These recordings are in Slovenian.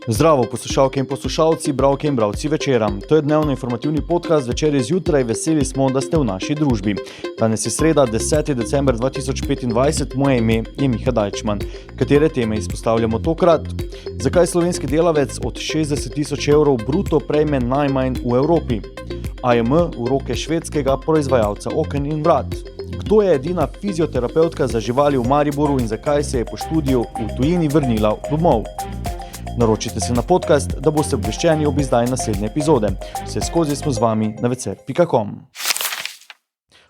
Zdravo, poslušalke in poslušalci, bralke in bralci večera. To je dnevno informativni podcast Večer zjutraj. Veseli smo, da ste v naši družbi. Danes je sreda, 10. december 2025, moje ime je Miha Dajčman. Katere teme izpostavljamo tokrat? Zakaj slovenski delavec od 60.000 evrov bruto prejme najmanj v Evropi? AJM v roke švedskega proizvajalca oken in vrat. Kdo je edina fizioterapeutka za živali v Mariboru in zakaj se je po študiju v tujini vrnila domov? Naročite se na podcast, da boste obveščeni ob izdaji naslednje epizode. Vse skozi smo z vami na večer.com.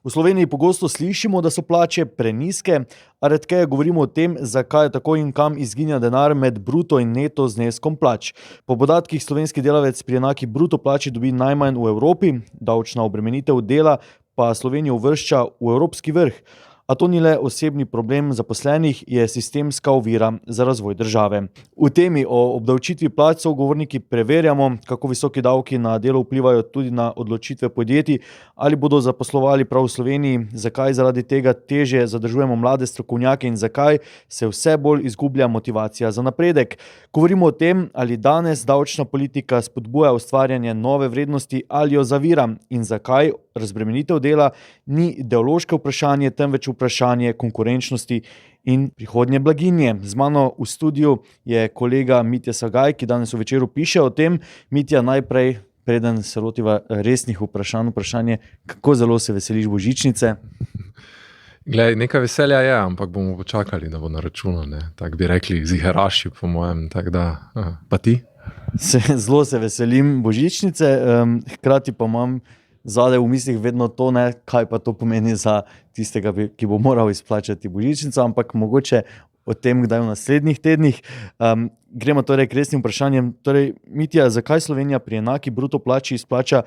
V Sloveniji pogosto slišimo, da so plače prenizke, a redkeje govorimo o tem, zakaj tako in kam izginja denar med bruto in neto zneskom plač. Po podatkih slovenski delavec pri enaki bruto plači dobi najmanj v Evropi, davčna obremenitev dela pa Slovenijo uvršča v evropski vrh. A to ni le osebni problem zaposlenih, je sistemska ovira za razvoj države. V temi o obdavčitvi plač sogovorniki preverjamo, kako visoki davki na delo vplivajo tudi na odločitve podjetij, ali bodo zaposlovali prav v Sloveniji, zakaj zaradi tega težje zadržujemo mlade strokovnjake in zakaj se vse bolj izgublja motivacija za napredek. Govorimo o tem, ali danes davčna politika spodbuja ustvarjanje nove vrednosti ali jo zavira in zakaj razbremenitev dela ni ideološko vprašanje, temveč vprašanje konkurenčnosti in prihodnje blaginje. Z mano v studiu je kolega Mitja Sagaj, ki danes v Večeru piše o tem. Mitja, najprej, preden se lotiva resnih vprašanje, kako zelo se veseliš božičnice? Glej, nekaj veselja je, ampak bomo počakali, da bo na računu, tako bi rekli, ziharaši po mojem, tako da, pa ti? Zelo se veselim božičnice, hkrati pa imam zadaj v mislih vedno to, kaj pa to pomeni za tistega, ki bo moral izplačati božičnico, ampak mogoče o tem kdaj v naslednjih tednih. Gremo torej k resnim vprašanjem. Torej, Mitja, zakaj Slovenija pri enaki bruto plači izplača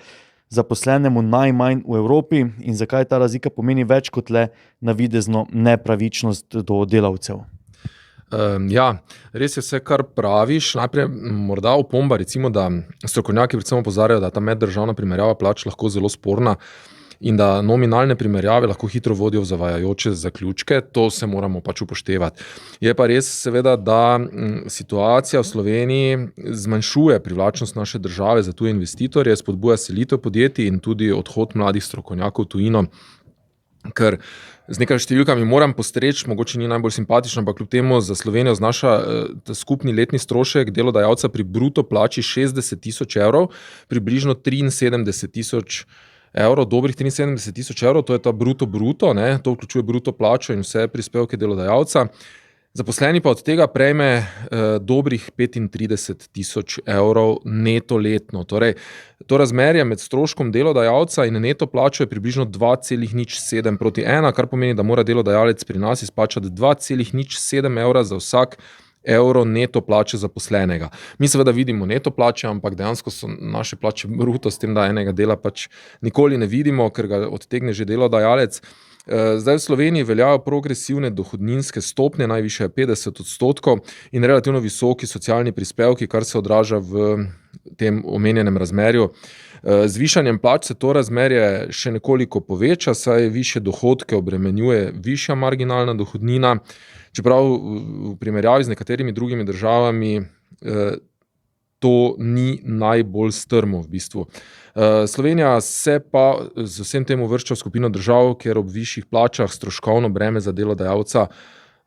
zaposlenemu najmanj v Evropi in zakaj ta razlika pomeni več kot le navidezno nepravičnost do delavcev? Ja, res je vse, kar praviš. Najprej morda opomba, recimo, da strokovnjaki predvsem opozarjajo, da ta meddržavna primerjava plač lahko zelo sporna in da nominalne primerjave lahko hitro vodijo v zavajajoče zaključke. To se moramo pač upoštevati. Je pa res seveda, da situacija v Sloveniji zmanjšuje privlačnost naše države za tuje investitorje, spodbuja selitev podjetij in tudi odhod mladih strokovnjakov v tujino, ker z nekaj številkami moram postreči, mogoče ni najbolj simpatično, ampak kljub temu za Slovenijo znaša skupni letni strošek delodajalca pri bruto plači 60.000 evrov, približno 73.000 evrov, dobrih 73.000 evrov, to je ta bruto, to vključuje bruto plačo in vse prispevke delodajalca. Zaposleni pa od tega prejme dobrih 35.000 evrov neto letno. Torej, to razmerje med stroškom delodajalca in neto plačo je približno 2,07 proti 1, kar pomeni, da mora delodajalec pri nas izplačati 2,07 evra za vsak evro neto plače zaposlenega. Mi seveda vidimo neto plače, ampak dejansko so naše plače bruto, s tem, da enega dela pač nikoli ne vidimo, ker ga odtegne že delodajalec. Zdaj v Sloveniji veljajo progresivne dohodninske stopnje, najvišje je 50% in relativno visoki socialni prispevki, kar se odraža v tem omenjenem razmerju. Z višanjem plač se to razmerje še nekoliko poveča, saj višje dohodke obremenjuje višja marginalna dohodnina, čeprav v primerjavi z nekaterimi drugimi državami to ni najbolj strmo v bistvu. Slovenija se pa z vsem tem uvršča v skupino držav, kjer ob višjih plačah stroškovno breme za delodajalca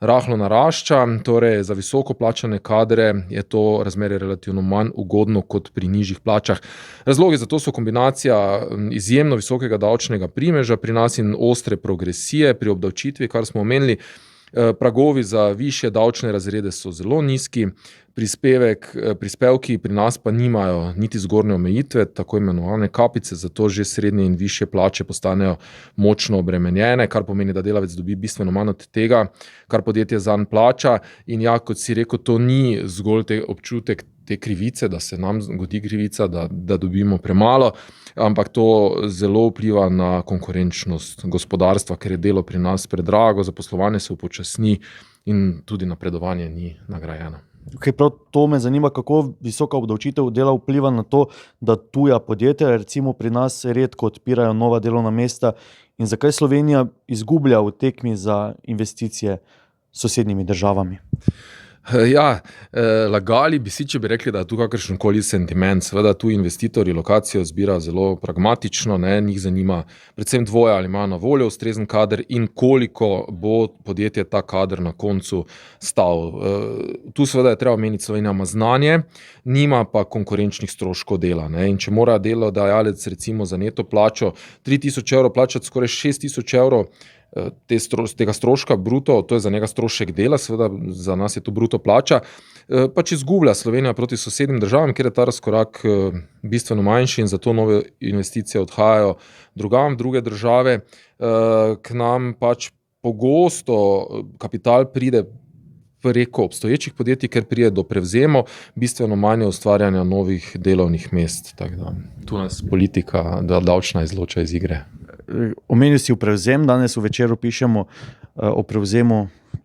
rahlo narašča, torej za visoko plačane kadre je to razmerje relativno manj ugodno kot pri nižjih plačah. Razlogi za to so kombinacija izjemno visokega davčnega primeža pri nas in ostre progresije pri obdavčitvi, kar smo omenili. Pragovi za višje davčne razrede so zelo nizki, prispevki pri nas pa nimajo niti zgornje omejitve, tako imenovane kapice, zato že srednje in višje plače postanejo močno obremenjene, kar pomeni, da delavec dobi bistveno manj od tega, kar podjetje zanj plača. In ja, kot si rekel, to ni zgolj občutek te krivice, da se nam godi krivica, da dobimo premalo, ampak to zelo vpliva na konkurenčnost gospodarstva, ker je delo pri nas predrago, zaposlovanje se upočasni in tudi napredovanje ni nagrajeno. Prav to me zanima, kako visoka obdavčitev dela vpliva na to, da tuja podjetja recimo pri nas redko odpirajo nova delovna mesta in zakaj Slovenija izgublja v tekmi za investicije s sosednjimi državami? Ja, lagali bi si, če bi rekli, da je tu kakršenkoli sentiment. Seveda tu investitorji lokacijo zbirajo zelo pragmatično, ne, njih zanima predvsem dvoje, ali imajo na voljo ustrezen kader in koliko bo podjetje ta kader na koncu stal. Tu seveda je treba omeniti, Slovenija ima znanje, nima pa konkurenčnih stroškov dela. Ne. In če mora delodajalec recimo za neto plačo 3.000 evrov plačati skoraj 6.000 evrov, tega stroška bruto, to je za njega strošek dela, seveda za nas je to bruto plača, pač izgublja Slovenija proti sosednjim državam, kjer je ta razkorak bistveno manjši in zato nove investicije odhajajo drugam, druge države. K nam pač pogosto kapital pride preko obstoječih podjetij, ker pride do prevzemov, bistveno manj ustvarjanja novih delovnih mest. Tako da, tu nas politika davčna izloča iz igre. Omenil si prevzem, danes v Večeru pišemo o prevzemu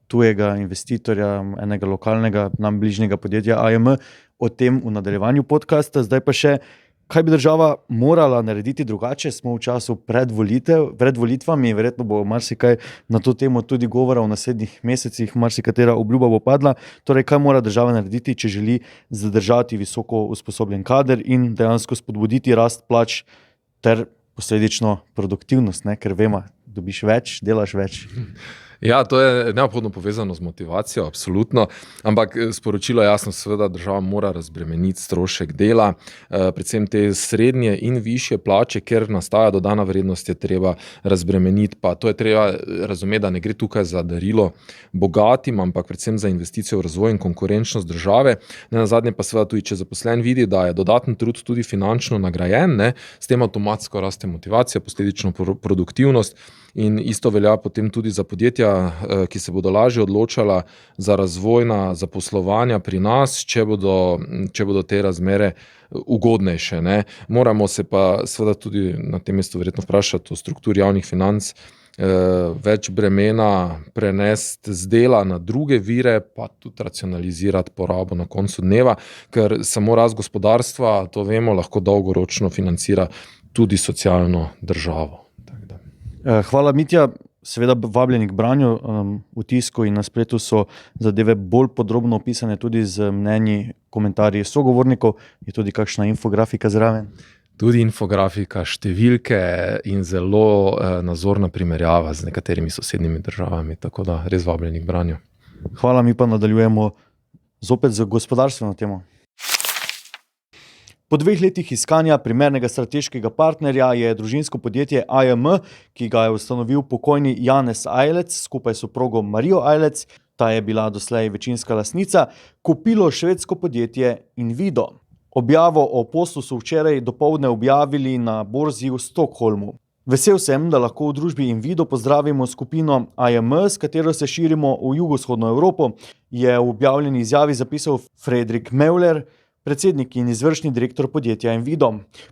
tujega investitorja, enega lokalnega, nam bližnjega podjetja AM, o tem v nadaljevanju podcasta. Zdaj pa še, kaj bi država morala narediti drugače? Smo v času pred volitvami, verjetno bo marsikaj na to temo tudi govora v naslednjih mesecih, marsikatera obljuba bo padla. Torej, kaj mora država narediti, če želi zadržati visoko usposobljen kader in dejansko spodbuditi rast plač ter posledično produktivnost, ne? Ker vemo, dobiš več, delaš več. Ja, to je neobhodno povezano z motivacijo, absolutno, ampak sporočilo je jasno, seveda država mora razbremeniti strošek dela, predvsem te srednje in višje plače, ker nastaja dodana vrednost, je treba razbremeniti, pa to je treba razumeti, da ne gre tukaj za darilo bogatim, ampak predvsem za investicijo v razvoj in konkurenčnost države. Nenazadnje pa seveda tudi, če zaposlen vidi, da je dodaten trud tudi finančno nagrajen, ne, s tem avtomatsko raste motivacija, posledično produktivnost. In isto velja potem tudi za podjetja, ki se bodo lažje odločala za razvojna zaposlovanja pri nas, če bodo te razmere ugodnejše. Ne. Moramo se pa seveda tudi na tem mestu verjetno vprašati o strukturi javnih financ, več bremena prenesti z dela na druge vire, pa tudi racionalizirati porabo na koncu dneva, ker samo rast gospodarstva, to vemo, lahko dolgoročno financira tudi socialno državo. Hvala, Mitja. Seveda vabljeni k branju. V tisku in na spletu so zadeve bolj podrobno opisane tudi z mnenji, komentarji sogovornikov. Je tudi kakšna infografika zraven? Tudi infografika, številke in zelo nazorna primerjava z nekaterimi sosednjimi državami. Tako da res vabljeni k branju. Hvala, mi pa nadaljujemo zopet z gospodarstveno temo. Po 2 letih iskanja primernega strateškega partnerja je družinsko podjetje AM, ki ga je ustanovil pokojni Janez Ajlec skupaj s soprogo Marijo Ajlec, ta je bila doslej večinska lastnica, kupilo švedsko podjetje Invido. Objavo o poslu so včeraj dopoldne objavili na borzi v Stockholmu. Vesel sem, da lahko v družbi Invido pozdravimo skupino AM, s katero se širimo v jugovzhodno Evropo, je v objavljeni izjavi zapisal Fredrik Meuler, predsednik in izvršni direktor podjetja Invido.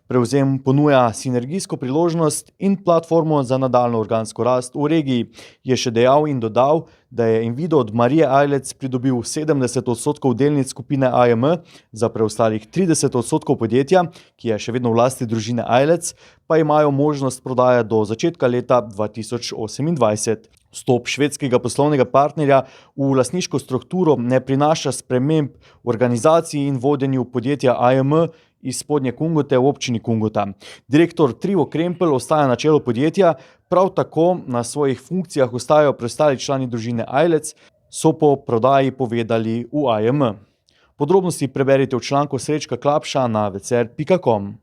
Prevzem ponuja sinergijsko priložnost in platformo za nadaljnjo organsko rast v regiji, je še dejal in dodal, da je Invido od Marije Ajlec pridobil 70% delnic skupine AM, za preostalih 30% podjetja, ki je še vedno v lasti družine Ajlec, pa imajo možnost prodaje do začetka leta 2028. Vstop švedskega poslovnega partnerja v lastniško strukturo ne prinaša sprememb v organizaciji in vodenju podjetja AM iz Spodnje Kungote v občini Kungota. Direktor Trivo Krempel ostaja na čelu podjetja, prav tako na svojih funkcijah ostajajo preostali člani družine Ajlec, so po prodaji povedali v AM. Podrobnosti preberite v članku Srečka Klapša na vcer.com.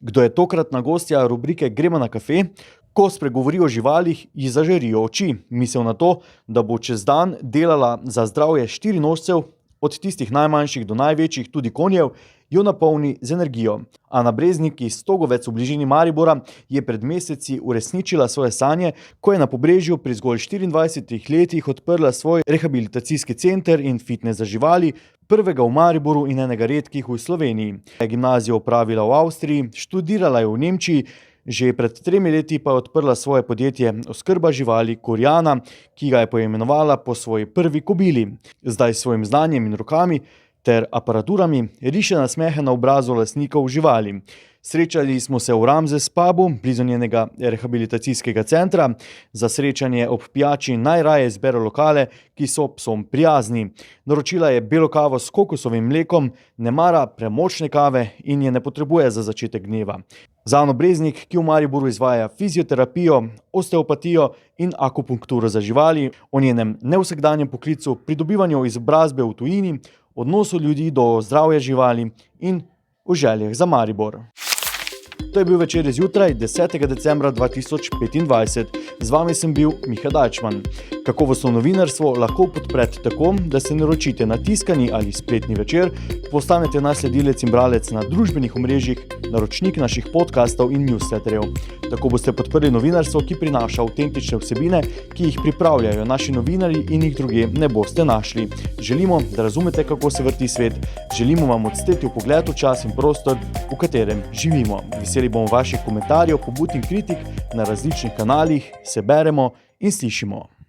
Kdo je tokratna gostja rubrike Gremo na kafe? Ko spregovori o živalih, ji zažarijo oči. Misel na to, da bo čez dan delala za zdravje 4 nožcev, od tistih najmanjših do največjih, tudi konjev, jo napolni z energijo. Ana Breznik iz Stogovec v bližini Maribora je pred meseci uresničila svoje sanje, ko je na Pobrežju pri zgolj 24 letih odprla svoj rehabilitacijski center in fitnes za živali, prvega v Mariboru in enega redkih v Sloveniji. Gimnazijo opravila v Avstriji, študirala je v Nemčiji, že pred 3 leti pa je odprla svoje podjetje Oskrba živali Korjana, ki ga je poimenovala po svoji prvi kobili. Zdaj s svojim znanjem in rokami ter aparaturami riše nasmehe na obrazu lastnikov živali. Srečali smo se v Ramses pubu, blizu njenega rehabilitacijskega centra. Za srečanje ob pijači najraje izbere lokale, ki so psom prijazni. Naročila je belo kavo s kokosovim mlekom, ne mara premočne kave in je ne potrebuje za začetek dneva. Za Ano Breznik, ki v Mariboru izvaja fizioterapijo, osteopatijo in akupunkturo za živali, o njenem nevsakdanjem poklicu, pridobivanju izobrazbe v tujini, odnosu ljudi do zdravja živali in o željah za Maribor. To je bil Večer zjutraj 10. decembra 2025. Z vami sem bil Miha Dajčman. Kakovostno novinarstvo lahko podprete tako, da se naročite na tiskani ali spletni Večer, postanete naš sledilec in bralec na družbenih omrežjih, naročnik naših podcastov in newsletterjev. Tako boste podprli novinarstvo, ki prinaša avtentične vsebine, ki jih pripravljajo naši novinarji in jih drugje ne boste našli. Želimo, da razumete, kako se vrti svet, želimo vam odsteti vpogled v čas in prostor, v katerem živimo. Veseli bomo vaših komentarjev, pobud in kritik na različnih kanalih, se beremo in slišimo.